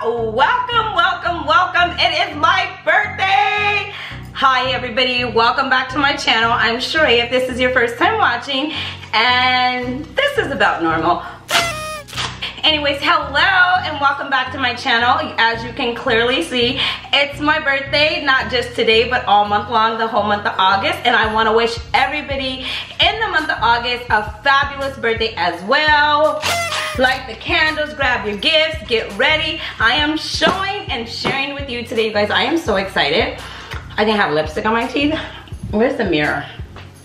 welcome, welcome, welcome. It is my birthday. Hi everybody, welcome back to my channel. I'm Sheree if this is your first time watching, and this is about normal. Anyways, hello and welcome back to my channel. As you can clearly see, it's my birthday, not just today, but all month long, the whole month of August. And I want to wish everybody in the month of August a fabulous birthday as well. Light the candles, grab your gifts, get ready. I am showing and sharing with you today, you guys. I am so excited. I didn't have lipstick on my teeth. Where's the mirror?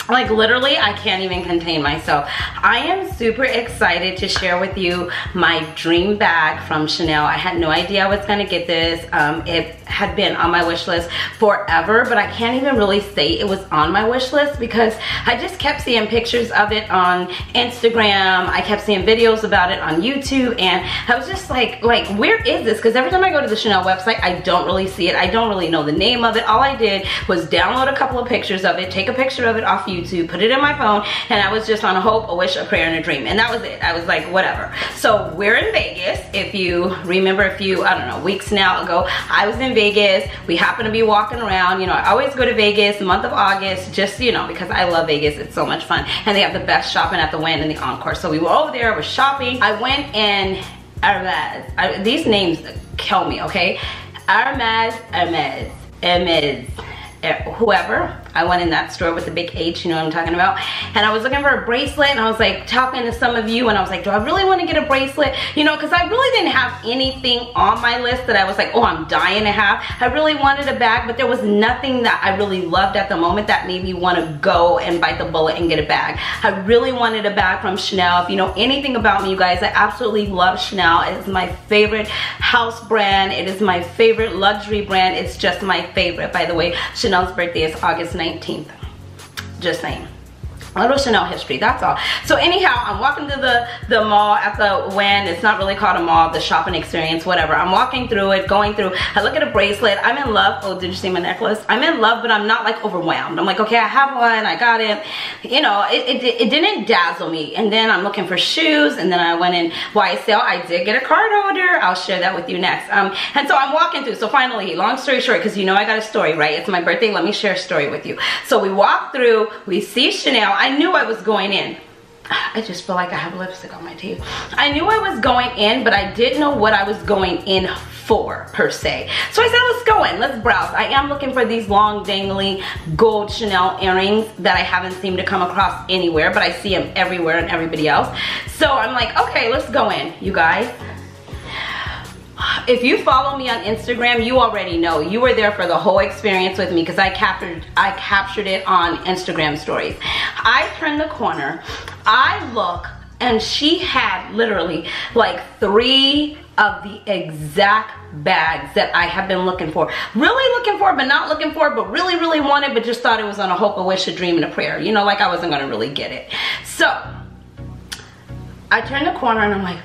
Like literally, I can't even contain myself. I am super excited to share with you my dream bag from Chanel. I had no idea I was gonna get this. It had been on my wish list forever, but I can't even really say it was on my wish list because I just kept seeing pictures of it on Instagram. I kept seeing videos about it on YouTube, and I was just like where is this? Because every time I go to the Chanel website, I don't really see it. I don't really know the name of it. All I did was download a couple of pictures of it, take a picture of it off YouTube, put it in my phone, and I was just on a hope, a wish, a prayer, and a dream, and that was it. I was like, whatever. So we're in Vegas. If you remember a few, I don't know, weeks now ago, I was in Vegas. We happened to be walking around. You know, I always go to Vegas the month of August, just, you know, because I love Vegas. It's so much fun, and they have the best shopping at the Wynn and the Encore. So we were over there, we're shopping. I went in Hermes. These names kill me, okay? Hermes, whoever. I went in that store with the big H, you know what I'm talking about, and I was looking for a bracelet, and I was like talking to some of you, and I was like, do I really want to get a bracelet? You know, because I really didn't have anything on my list that I was like, oh, I'm dying to have. I really wanted a bag, but there was nothing that I really loved at the moment that made me want to go and bite the bullet and get a bag. I really wanted a bag from Chanel. If you know anything about me, you guys, I absolutely love Chanel. It is my favorite house brand. It is my favorite luxury brand. It's just my favorite. By the way, Chanel's birthday is August 19th. Just saying. A little Chanel history, that's all. So anyhow, I'm walking through the mall at the Wynn. It's not really called a mall, the shopping experience, whatever. I'm walking through it, going through. I look at a bracelet. I'm in love. Oh, did you see my necklace? I'm in love, but I'm not like overwhelmed. I'm like, okay, I have one, I got it. You know, it didn't dazzle me. And then I'm looking for shoes, and then I went in YSL. I did get a card holder. I'll share that with you next. And so I'm walking through. So finally, long story short, because you know I got a story, right? It's my birthday. Let me share a story with you. So we walk through. We see Chanel. I knew I was going in. I just feel like I have lipstick on my teeth. I knew I was going in, but I didn't know what I was going in for, per se. So I said, let's go in, let's browse. I am looking for these long, dangly gold Chanel earrings that I haven't seemed to come across anywhere, but I see them everywhere and everybody else. So I'm like, okay, let's go in, you guys. If you follow me on Instagram, you already know. You were there for the whole experience with me because I captured it on Instagram stories. I turned the corner, I look, and she had literally like 3 of the exact bags that I have been looking for. Really looking for, but not looking for, but really, really wanted, but just thought it was on a hope, a wish, a dream, and a prayer. You know, like I wasn't gonna really get it. So I turned the corner and I'm like,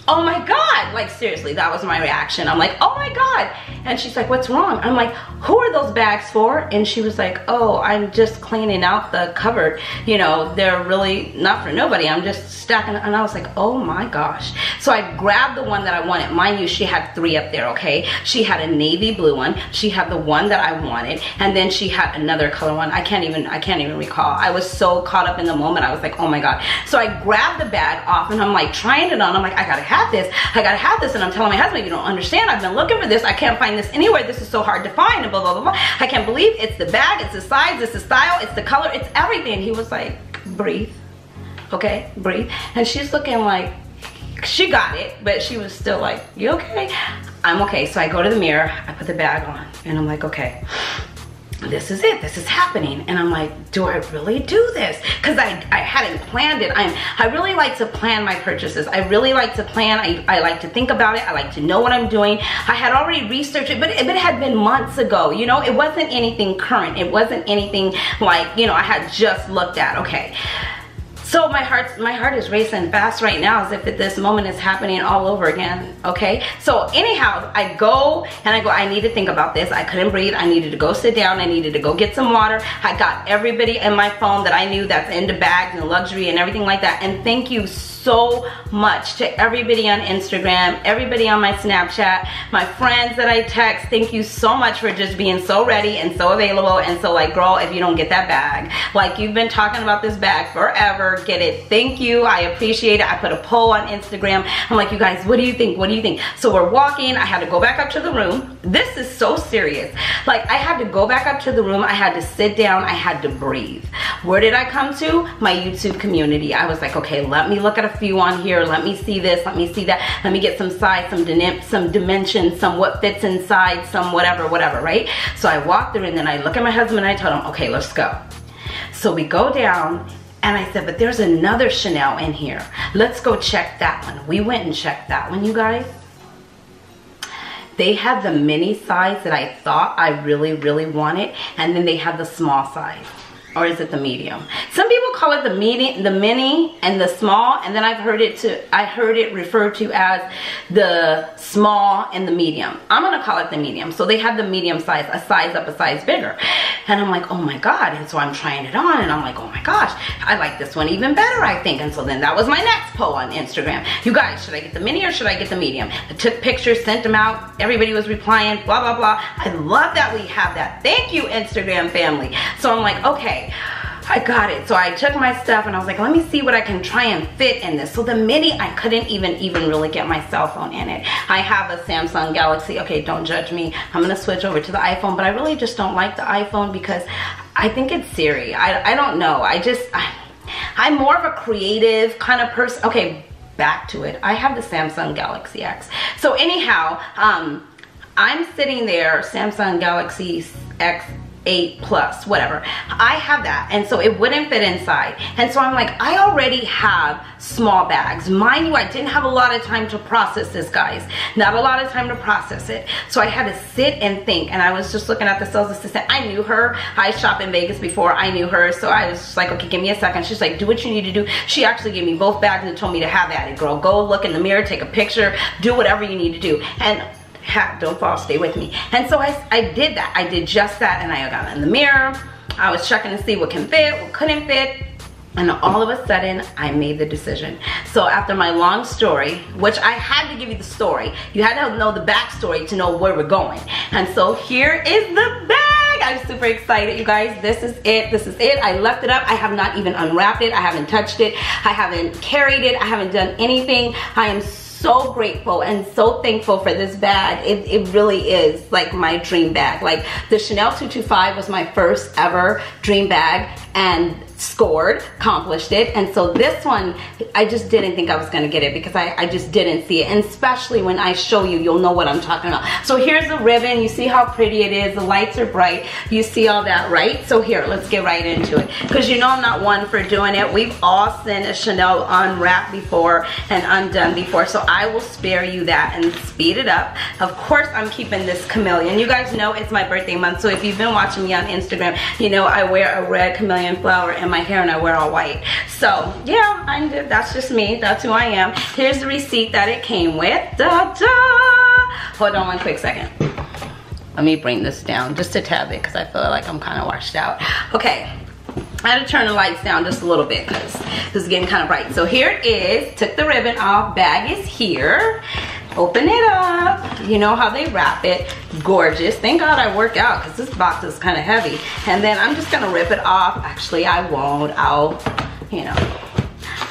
oh my God, like seriously, that was my reaction. I'm like, oh my God. And she's like, what's wrong? I'm like, who are those bags for? And she was like, oh, I'm just cleaning out the cupboard. You know, they're really not for nobody. I'm just stacking. And I was like, oh my gosh. So I grabbed the one that I wanted. Mind you, she had 3 up there, okay? She had a navy blue one. She had the one that I wanted. And then she had another color one. I can't even recall. I was so caught up in the moment. I was like, oh my God. So I grabbed the bag off and I'm like trying it on. I'm like, I gotta have this. I gotta have this. And I'm telling my husband, you don't understand. I've been looking for this. I can't find this anywhere. This is so hard to find, and blah, blah, blah, blah. I can't believe it's the bag, it's the size, it's the style, it's the color, it's everything. He was like, breathe. Okay, breathe. And she's looking like, she got it, but she was still like, you okay? I'm okay. So I go to the mirror, I put the bag on, and I'm like, okay, this is it, this is happening. And I'm like, do I really do this? Because I hadn't planned it. I really like to plan my purchases. I really like to plan. I like to think about it. I like to know what I'm doing. I had already researched it, but it had been months ago. You know, it wasn't anything current. It wasn't anything like, you know, I had just looked at. Okay. So my heart is racing fast right now as if this moment is happening all over again, okay? So anyhow, I go, I need to think about this. I couldn't breathe. I needed to go sit down. I needed to go get some water. I got everybody in my phone that I knew that's into bags and luxury and everything like that. And thank you so so much to everybody on Instagram, everybody on my Snapchat, my friends that I text. Thank you so much for just being so ready and so available. And so like, girl, if you don't get that bag, like you've been talking about this bag forever, get it. Thank you. I appreciate it. I put a poll on Instagram. I'm like, you guys, what do you think? What do you think? So we're walking. I had to go back up to the room. This is so serious. Like I had to go back up to the room. I had to sit down. I had to breathe. Where did I come to? My YouTube community. I was like, okay, let me look at a few on here. Let me see this. Let me see that. Let me get some size, some dimensions, some what fits inside, some whatever, right? So I walked through and then I look at my husband and I told him, okay, let's go. So we go down and I said, but there's another Chanel in here. Let's go check that one. We went and checked that one, you guys. They had the mini size that I thought I really, really wanted, and then they had the small size. Or is it the medium? Some people call it the mini and the small, and then I heard it referred to as the small and the medium. I'm gonna call it the medium. So they had the medium size, a size up, a size bigger. And I'm like, oh my God. And so I'm trying it on and I'm like, oh my gosh, I like this one even better, I think. And so then that was my next poll on Instagram. You guys, should I get the mini or should I get the medium? I took pictures, sent them out. Everybody was replying, blah, blah, blah. I love that we have that. Thank you, Instagram family. So I'm like, okay, I got it. So I took my stuff and I was like, let me see what I can try and fit in this. So the mini, I couldn't even really get my cell phone in it. I have a Samsung Galaxy. Okay, don't judge me. I'm gonna switch over to the iPhone, but I really just don't like the iPhone because I think it's Siri. I don't know. I'm more of a creative kind of person. Okay, back to it. I have the Samsung Galaxy X. So anyhow, I'm sitting there, Samsung Galaxy X 8 Plus, whatever. I have that, and so it wouldn't fit inside. And so I'm like, I already have small bags. Mind you, I didn't have a lot of time to process this, guys. Not a lot of time to process it. So I had to sit and think, and I was just looking at the sales assistant. I knew her. I shopped in Vegas before. I knew her, so I was just like, okay, give me a second. She's like, do what you need to do. She actually gave me both bags and told me to have at it, girl. Go look in the mirror, take a picture, do whatever you need to do. And don't fall, stay with me. And so I did that. I did just that, and I got in the mirror. I was checking to see what can fit, what couldn't fit, and all of a sudden I made the decision. So after my long story, which I had to give you the story, you had to know the backstory to know where we're going. And so here is the bag. I'm super excited, you guys. This is it. This is it. I left it up. I have not even unwrapped it. I haven't touched it. I haven't carried it. I haven't done anything. I am so grateful and so thankful for this bag. It really is like my dream bag. Like the Chanel 225 was my first ever dream bag and scored, accomplished it. And so this one, I just didn't think I was gonna get it because I just didn't see it. And especially when I show you, you'll know what I'm talking about. So here's the ribbon. You see how pretty it is. The lights are bright. You see all that, right? So here, let's get right into it. Because you know I'm not one for doing it. We've all seen a Chanel unwrapped before and undone before. So I will spare you that and speed it up. Of course, I'm keeping this chameleon. You guys know it's my birthday month. So if you've been watching me on Instagram, you know I wear a red chameleon flower in my hair and I wear all white. So yeah, that's just me. That's who I am. Here's the receipt that it came with. Da-da! Hold on one quick second. Let me bring this down just a tad bit because I feel like I'm kind of washed out. Okay. I had to turn the lights down just a little bit because this is getting kind of bright. So here it is. Took the ribbon off. Bag is here. Open it up. You know how they wrap it. Gorgeous. Thank God I work out because this box is kind of heavy. And then I'm just going to rip it off. Actually, I won't. You know,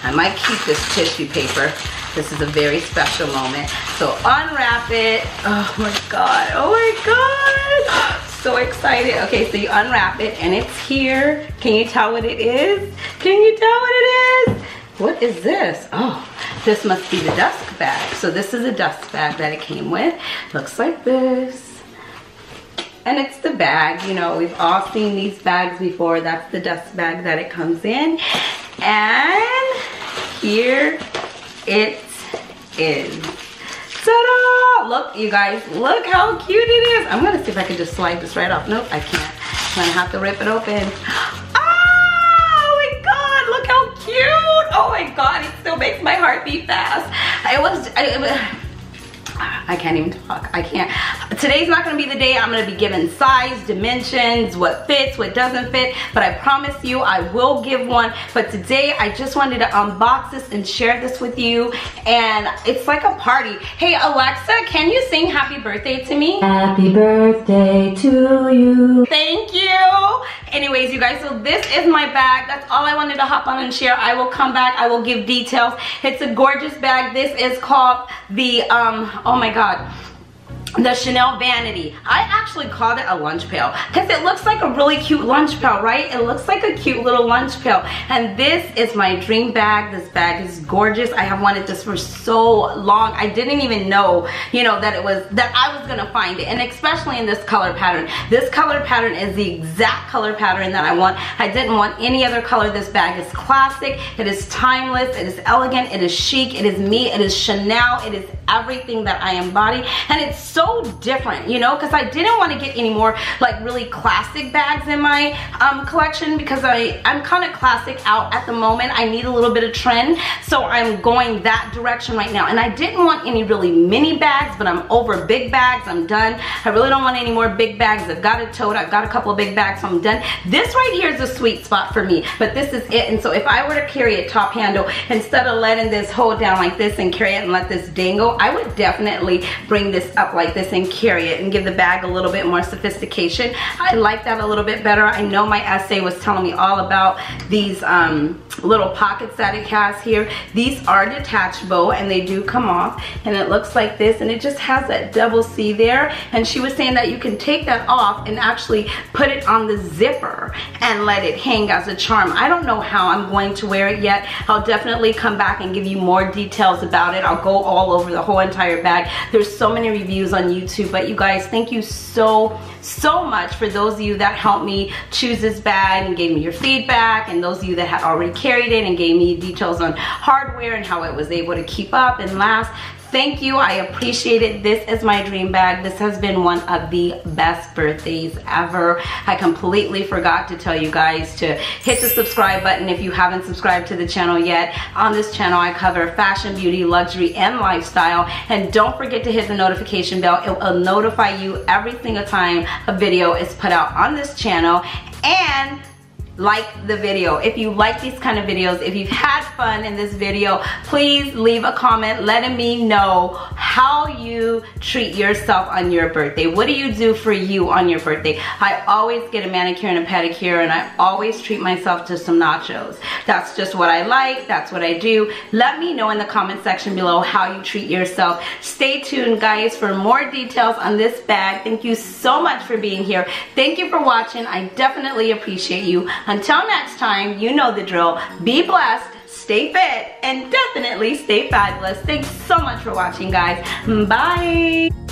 I might keep this tissue paper. This is a very special moment. So unwrap it. Oh my God. Oh my God. So excited. Okay, so you unwrap it and it's here. Can you tell what it is? Can you tell what it is? What is this? Oh, this must be the dust bag. So this is a dust bag that it came with. Looks like this. And it's the bag. You know, we've all seen these bags before. That's the dust bag that it comes in. And here it is. Ta-da! Look, you guys, look how cute it is. I'm gonna see if I can just slide this right off. Nope, I can't. I'm gonna have to rip it open. Oh my God, look how cute. Oh my God, it still makes my heart beat fast. I can't even talk. I can't. Today's not gonna be the day I'm gonna be giving size, dimensions, what fits, what doesn't fit, but I promise you I will give one. But today I just wanted to unbox this and share this with you, and it's like a party. Hey Alexa, can you sing happy birthday to me? Happy birthday to you. Thank you. Anyways, you guys, so this is my bag. That's all I wanted to hop on and share. I will come back. I will give details. It's a gorgeous bag. This is called the, oh my God, the Chanel Vanity. I actually called it a lunch pail because it looks like a really cute lunch pail, right? It looks like a cute little lunch pail. And this is my dream bag. This bag is gorgeous. I have wanted this for so long. I didn't even know, you know, that I was gonna find it, and especially in this color pattern. This color pattern is the exact color pattern that I want. I didn't want any other color. This bag is classic. It is timeless. It is elegant. It is chic. It is me. It is Chanel. It is everything that I embody, and it's so different, you know, because I didn't want to get any more like really classic bags in my collection, because I'm kind of classic out at the moment. I need a little bit of trend, so I'm going that direction right now. And I didn't want any really mini bags, but I'm over big bags. I'm done. I really don't want any more big bags. I've got a tote. I've got a couple of big bags, so I'm done. This right here is a sweet spot for me, but this is it. And so if I were to carry a top handle, instead of letting this hold down like this and carry it and let this dangle, I would definitely bring this up like this and carry it and give the bag a little bit more sophistication. I like that a little bit better. I know my essay was telling me all about these little pockets that it has here. These are detachable and they do come off, and it looks like this, and it just has that double C there. And she was saying that you can take that off and actually put it on the zipper and let it hang as a charm. I don't know how I'm going to wear it yet. I'll definitely come back and give you more details about it. I'll go all over the whole entire bag. There's so many reviews on YouTube, but you guys, thank you so much for those of you that helped me choose this bag and gave me your feedback, and those of you that had already carried it and gave me details on hardware and how it was able to keep up and last. Thank you. I appreciate it. This is my dream bag. This has been one of the best birthdays ever. I completely forgot to tell you guys to hit the subscribe button if you haven't subscribed to the channel yet. On this channel, I cover fashion, beauty, luxury, and lifestyle. And don't forget to hit the notification bell. It will notify you every single time a video is put out on this channel. And like the video. If you like these kind of videos, if you've had fun in this video, please leave a comment letting me know how you treat yourself on your birthday. What do you do for you on your birthday? I always get a manicure and a pedicure, and I always treat myself to some nachos. That's just what I like. That's what I do. Let me know in the comment section below how you treat yourself. Stay tuned, guys, for more details on this bag. Thank you so much for being here. Thank you for watching. I definitely appreciate you. Until next time, you know the drill. Be blessed, stay fit, and definitely stay fabulous. Thanks so much for watching, guys. Bye.